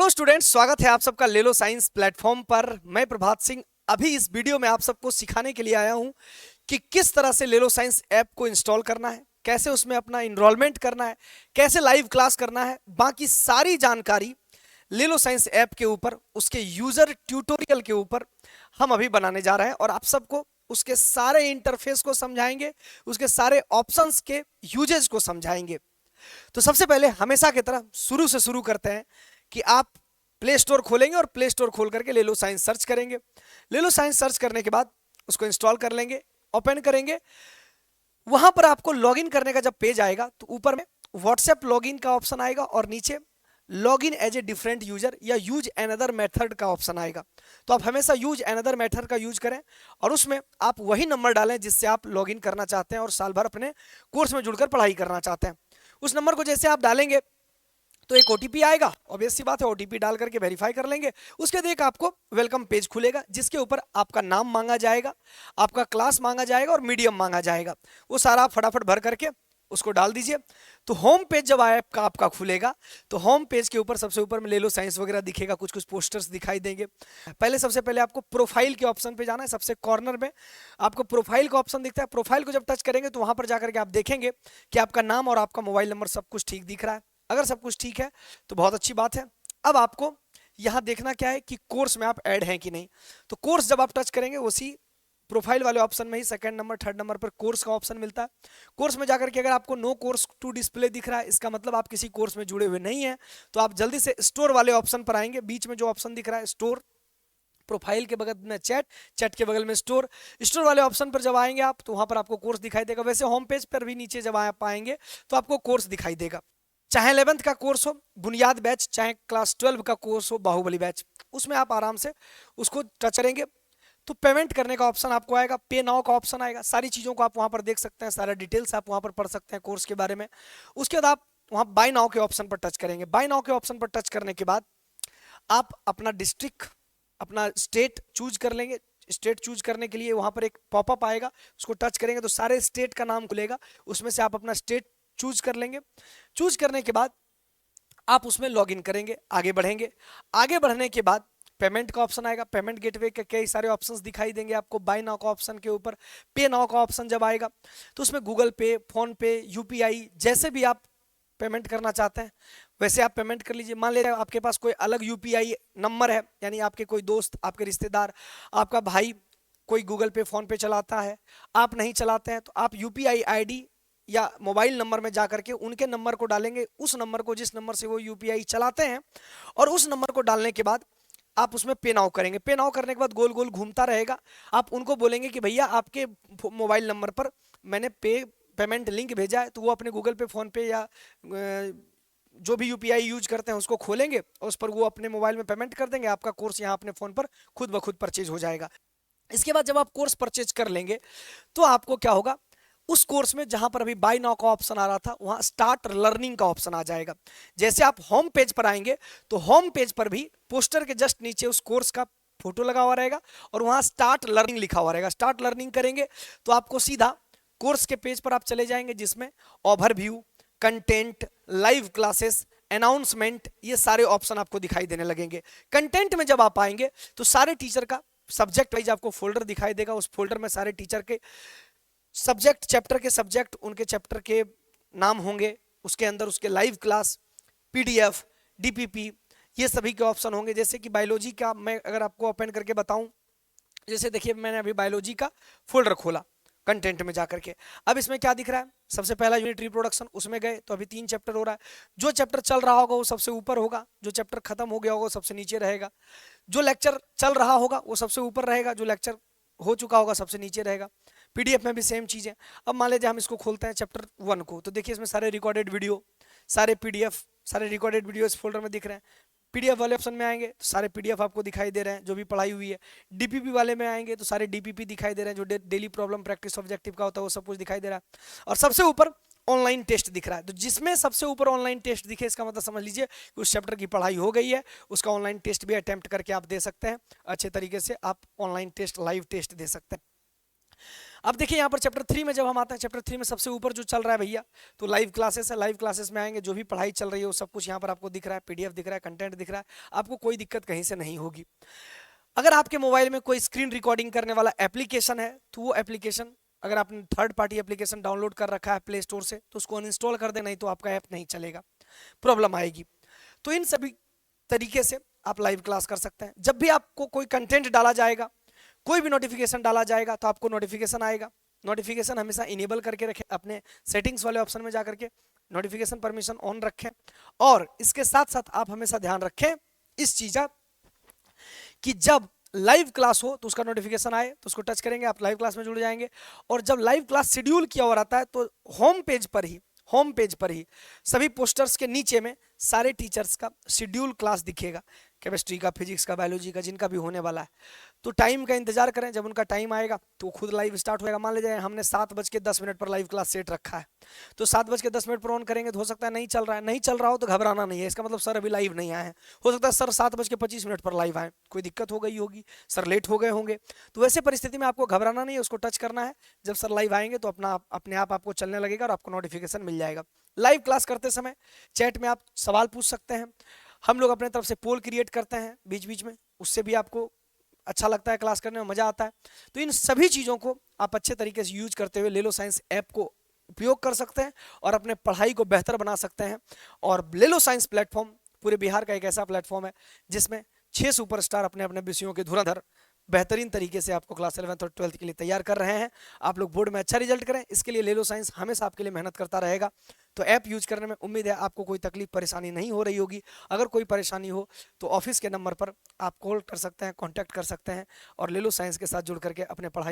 Hello students, स्वागत है आप सबका ले लो साइंस प्लेटफॉर्म पर। मैं प्रभात सिंह अभी इस वीडियो में आप सबको सिखाने के लिए आया हूं कि किस तरह से ले लो साइंस ऐप को इंस्टॉल करना है, कैसे उसमें अपना इनरोलमेंट करना है, कैसे लाइव क्लास करना है। बाकी सारी जानकारी ले लो साइंस ऐप के ऊपर, उसके यूजर ट्यूटोरियल के ऊपर हम अभी बनाने जा रहे हैं और आप सबको उसके सारे इंटरफेस को समझाएंगे, उसके सारे ऑप्शंस के यूजेज को समझाएंगे। तो सबसे पहले हमेशा की तरह शुरू से शुरू करते हैं कि आप प्ले स्टोर खोलेंगे और प्ले स्टोर खोल करके ले लो साइंस सर्च करेंगे। ले लो साइंस सर्च करने के बाद उसको इंस्टॉल कर लेंगे, ओपन करेंगे। वहां पर आपको लॉगिन करने का जब पेज आएगा तो ऊपर में व्हाट्सएप लॉगिन का ऑप्शन आएगा और नीचे login as a different user या यूज एनदर मेथड का ऑप्शन आएगा। तो आप हमेशा यूज एनदर मेथड का यूज करें और उसमें आप वही नंबर डालें जिससे आप लॉगिन करना चाहते हैं और साल भर अपने कोर्स में जुड़कर पढ़ाई करना चाहते हैं। उस नंबर को जैसे आप डालेंगे तो एक ओटीपी आएगा, ऑब्वियस सी बात है, ओटीपी डाल करके वेरीफाई कर लेंगे। उसके बाद एक आपको वेलकम पेज खुलेगा जिसके ऊपर आपका नाम मांगा जाएगा, आपका क्लास मांगा जाएगा और मीडियम मांगा जाएगा। वो सारा आप फटाफट भर करके उसको डाल दीजिए। तो होम पेज जब ऐप का आपका खुलेगा तो होम पेज के ऊपर सबसे ऊपर में ले लो साइंस वगैरह दिखेगा, कुछ कुछ पोस्टर्स दिखाई देंगे। सबसे पहले आपको प्रोफाइल के ऑप्शन पे जाना है। सबसे कॉर्नर में आपको प्रोफाइल का ऑप्शन दिखता है। प्रोफाइल को जब टच करेंगे तो वहां पर जाकर के आप देखेंगे कि आपका नाम और आपका मोबाइल नंबर सब कुछ ठीक दिख रहा है। अगर सब कुछ ठीक है तो बहुत अच्छी बात है। अब आपको यहां देखना क्या है कि कोर्स में आप ऐड हैं कि नहीं। तो कोर्स जब आप टच करेंगे उसी प्रोफाइल वाले ऑप्शन में ही सेकंड नंबर थर्ड नंबर पर कोर्स का ऑप्शन मिलता है। कोर्स में जाकर के अगर आपको नो कोर्स टू डिस्प्ले दिख रहा है, इसका मतलब आप किसी कोर्स में जुड़े हुए नहीं है। तो आप जल्दी से स्टोर वाले ऑप्शन पर आएंगे। बीच में जो ऑप्शन दिख रहा है स्टोर, प्रोफाइल के बगल में चैट, चैट के बगल में स्टोर, स्टोर वाले ऑप्शन पर जब आएंगे आप तो वहां पर आपको कोर्स दिखाई देगा। वैसे होम पेज पर भी नीचे जब आप आएंगे तो आपको कोर्स दिखाई देगा। चाहे 11th का कोर्स हो बुनियाद बैच, चाहे क्लास 12 का कोर्स हो बाहुबली बैच, उसमें आप आराम से उसको टच करेंगे तो पेमेंट करने का ऑप्शन आपको आएगा, पे नाउ का ऑप्शन आएगा। सारी चीज़ों को आप वहां पर देख सकते हैं, सारा डिटेल्स आप वहां पर पढ़ सकते हैं कोर्स के बारे में। उसके बाद आप वहां बाय नाउ के ऑप्शन पर टच करेंगे। बाय नाउ के ऑप्शन पर टच करने के बाद आप अपना डिस्ट्रिक्ट, अपना स्टेट चूज कर लेंगे। स्टेट चूज करने के लिए वहां पर एक पॉपअप आएगा, उसको टच करेंगे तो सारे स्टेट का नाम खुलेगा। उसमें से आप अपना स्टेट चूज कर लेंगे। चूज करने के बाद आप उसमें लॉगिन करेंगे, आगे बढ़ेंगे। आगे बढ़ने के बाद पेमेंट का ऑप्शन आएगा। पेमेंट गेटवे के कई सारे ऑप्शंस दिखाई देंगे आपको। बाय नाउ का ऑप्शन के ऊपर पे नाउ का ऑप्शन जब आएगा तो उसमें गूगल पे, फोन पे, यूपीआई जैसे भी आप पेमेंट करना चाहते हैं वैसे आप पेमेंट कर लीजिए। मान लीजिए आपके पास कोई अलग यूपीआई नंबर है, यानी आपके कोई दोस्त, आपके रिश्तेदार, आपका भाई कोई गूगल पे फोन पे चलाता है, आप नहीं चलाते हैं, तो आप यूपीआई आईडी या मोबाइल नंबर में जाकर के उनके नंबर को डालेंगे, उस नंबर को जिस नंबर से वो यूपीआई चलाते हैं, और उस नंबर को डालने के बाद आप उसमें पे नाउ करेंगे। पे नाउ करने के बाद गोल गोल घूमता रहेगा। आप उनको बोलेंगे कि भैया आपके मोबाइल नंबर पर मैंने पेमेंट लिंक भेजा है, तो वो अपने गूगल पे, फोन पे या जो भी यूपीआई यूज करते हैं उसको खोलेंगे और उस पर वो अपने मोबाइल में पेमेंट कर देंगे। आपका कोर्स यहाँ अपने फोन पर खुद ब खुद परचेज हो जाएगा। इसके बाद जब आप कोर्स परचेज कर लेंगे तो आपको क्या होगा, उस कोर्स में जहां पर अभी बाय नाउ का ऑप्शन आ रहा था वहां स्टार्ट लर्निंग का ऑप्शन आ जाएगा। जैसे आप होम पेज पर आएंगे तो होम पेज पर भी पोस्टर के जस्ट नीचे उस कोर्स का फोटो लगा हुआ रहेगा और वहां स्टार्ट लर्निंग लिखा हुआ रहेगा। स्टार्ट लर्निंग करेंगे तो आपको सीधा कोर्स के पेज पर आप चले जाएंगे जिसमें overview, content, live classes, announcement, ये सारे ऑप्शन आपको दिखाई देने लगेंगे। कंटेंट में जब आप आएंगे तो सारे टीचर का सब्जेक्ट वाइज आपको फोल्डर दिखाई देगा। उस फोल्डर में सारे टीचर के सब्जेक्ट, चैप्टर के सब्जेक्ट, उनके चैप्टर के नाम होंगे। उसके अंदर उसके लाइव क्लास, पीडीएफ, डीपीपी, ये सभी के ऑप्शन होंगे। जैसे कि बायोलॉजी का मैं अगर आपको ओपन करके बताऊं, जैसे देखिए मैंने अभी बायोलॉजी का फोल्डर खोला कंटेंट में जाकर के। अब इसमें क्या दिख रहा है, सबसे पहला यूनिट रिप्रोडक्शन, उसमें गए तो अभी 3 चैप्टर हो रहा है। जो चैप्टर चल रहा होगा वो सबसे ऊपर होगा, जो चैप्टर खत्म हो गया होगा वो सबसे नीचे रहेगा। जो लेक्चर चल रहा होगा वो सबसे ऊपर रहेगा, जो लेक्चर हो चुका होगा सबसे नीचे रहेगा। पीडीएफ में भी सेम चीज है। अब मान लीजिए हम इसको खोलते हैं चैप्टर 1 को, तो देखिए इसमें सारे रिकॉर्डेड वीडियो, सारे पीडीएफ, सारे रिकॉर्डेड वीडियो इस फोल्डर में दिख रहे हैं। पीडीएफ वाले ऑप्शन में आएंगे तो सारे पीडीएफ आपको दिखाई दे रहे हैं जो भी पढ़ाई हुई है। डीपीपी वाले में आएंगे तो सारे डीपीपी दिखाई दे रहे हैं, जो डेली प्रॉब्लम प्रैक्टिस ऑब्जेक्टिव का होता है वो सब कुछ दिखाई दे रहा है। और सबसे ऊपर ऑनलाइन टेस्ट दिख रहा है। तो जिसमें सबसे ऊपर ऑनलाइन टेस्ट दिखे इसका मतलब समझ लीजिए कि उस चैप्टर की पढ़ाई हो गई है। उसका ऑनलाइन टेस्ट भी अटेम्प्ट करके आप दे सकते हैं। अच्छे तरीके से आप ऑनलाइन टेस्ट, लाइव टेस्ट दे सकते हैं। अब देखिए यहाँ पर चैप्टर 3 में जब हम आते हैं, चैप्टर 3 में सबसे ऊपर जो चल रहा है भैया, तो लाइव क्लासेस है। लाइव क्लासेस में आएंगे, जो भी पढ़ाई चल रही है वो सब कुछ यहाँ पर आपको दिख रहा है, पीडीएफ दिख रहा है, कंटेंट दिख रहा है, आपको कोई दिक्कत कहीं से नहीं होगी। अगर आपके मोबाइल में कोई स्क्रीन रिकॉर्डिंग करने वाला एप्लीकेशन है, तो वो एप्लीकेशन अगर आपने थर्ड पार्टी एप्लीकेशन डाउनलोड कर रखा है प्ले स्टोर से, तो उसको अनइंस्टॉल कर दे, नहीं तो आपका ऐप नहीं चलेगा, प्रॉब्लम आएगी। तो इन सभी तरीके से आप लाइव क्लास कर सकते हैं। जब भी आपको कोई कंटेंट डाला जाएगा, कोई भी नोटिफिकेशन डाला जाएगा, तो आपको नोटिफिकेशन आएगा। नोटिफिकेशन हमेशा इनेबल करके रखें, अपने सेटिंग्स वाले ऑप्शन में जाकर के नोटिफिकेशन परमिशन ऑन रखें। और इसके साथ साथ आप हमेशा ध्यान रखें इस चीज का कि जब लाइव क्लास हो तो उसका नोटिफिकेशन आए तो उसको टच करेंगे, आप लाइव क्लास में जुड़ जाएंगे। और जब लाइव क्लास शेड्यूल किया हुआ रहता है तो होम पेज पर ही सभी पोस्टर्स के नीचे में सारे टीचर्स का शेड्यूल क्लास दिखेगा, केमिस्ट्री का, फिजिक्स का, बायोलॉजी का, जिनका भी होने वाला है। तो टाइम का इंतजार करें, जब उनका टाइम आएगा तो खुद लाइव स्टार्ट होएगा। मान लीजिए हमने 7:10 पर लाइव क्लास सेट रखा है, तो 7:10 पर ऑन करेंगे तो हो सकता है नहीं चल रहा है। नहीं चल रहा हो तो घबराना नहीं है, इसका मतलब सर अभी लाइव नहीं आए हैं। हो सकता है सर 7:25 पर लाइव आए, कोई दिक्कत हो गई होगी, सर लेट हो गए होंगे। तो वैसे परिस्थिति में आपको घबराना नहीं है, उसको टच करना है। जब सर लाइव आएंगे तो अपने आप आपको चलने लगेगा और आपको नोटिफिकेशन मिल जाएगा। लाइव क्लास करते समय चैट में आप सवाल पूछ सकते हैं, हम लोग अपने तरफ से पोल क्रिएट करते हैं बीच बीच में, उससे भी आपको अच्छा लगता है, क्लास करने में मजा आता है। तो इन सभी चीजों को आप अच्छे तरीके से यूज करते हुए लेलो साइंस ऐप को उपयोग कर सकते हैं और अपने पढ़ाई को बेहतर बना सकते हैं। और लेलो साइंस प्लेटफॉर्म पूरे बिहार का एक ऐसा प्लेटफॉर्म है जिसमें 6 सुपरस्टार अपने अपने विषयों के धुरंधर बेहतरीन तरीके से आपको क्लास 11th और 12th के लिए तैयार कर रहे हैं। आप लोग बोर्ड में अच्छा रिजल्ट करें, इसके लिए लेलो साइंस हमेशा आपके लिए मेहनत करता रहेगा। तो ऐप यूज करने में उम्मीद है आपको कोई तकलीफ परेशानी नहीं हो रही होगी। अगर कोई परेशानी हो तो ऑफिस के नंबर पर आप कॉल कर सकते हैं, कांटेक्ट कर सकते हैं और लेलो साइंस के साथ जुड़ करके अपने पढ़ाई